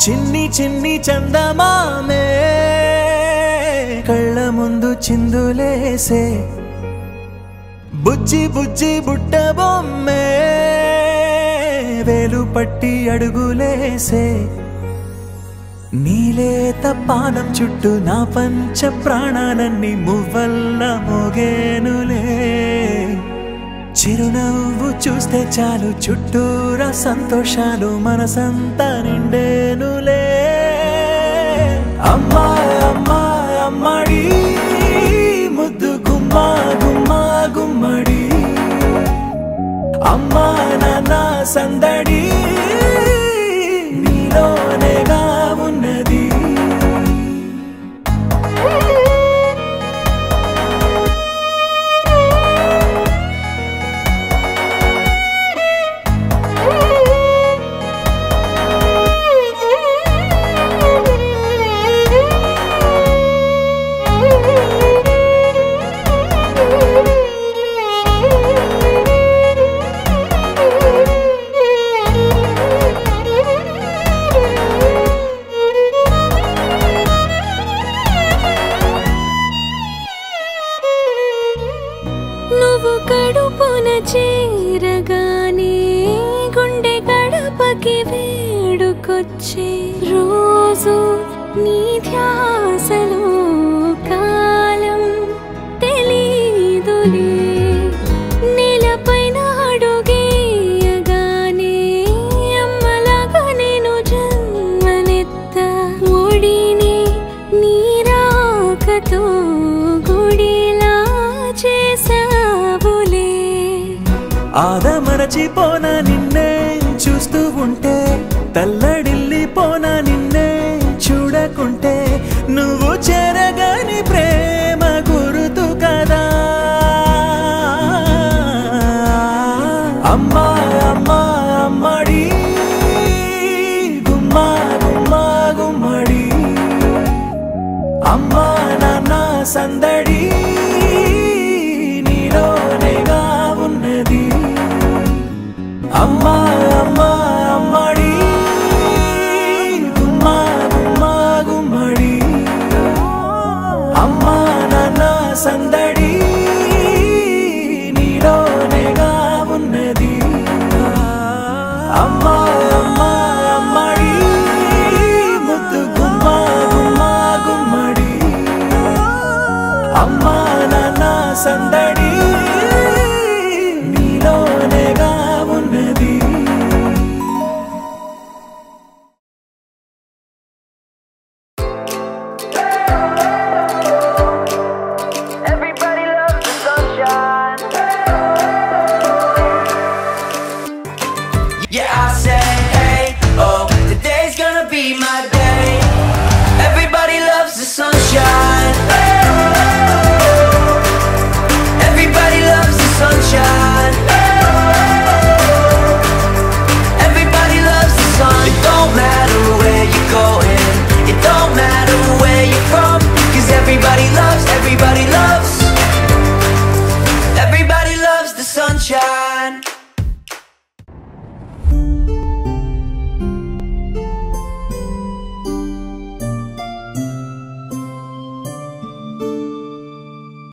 చిన్ని చిన్ని చందమామే కళ్ళ ముందు చిందులేసే బుజ్జి బుజ్జి బుట్ట బొమ్మే వేలు పట్టి అడుగులేసే నీలేత పానం చుట్టూ నా పంచ ప్రాణాలన్నీ మువ్వల్ల మోగేనులే చిరునవ్వు చూస్తే చాలు చుట్టూరా సంతోషాలు మనసంతా నిండేనులే అమ్మా అమ్మా అమ్మడి ముద్దు గుమ్మా గుమ్మా గుమ్మడి అమ్మా నాన్న సందడి నీలోనేగా ఉన్నది కడుపున చేరగానే గుండె గడపకి వేడుకొచ్చే రోజు నీ ధ్యాసలో కాలం తెలీదులే నేలపైన అడుగేయగానే అమ్మలాగా నేను జన్మనెత్త ఒడిని నీ రాకతో గుడిలా చేసా ఆదమరచిపోనా నిన్నే చూస్తూ ఉంటే తల్లడిల్లిపోనా నిన్నే చూడకుంటే నువ్వు చెరగని ప్రేమ గురుతు కదా అమ్మా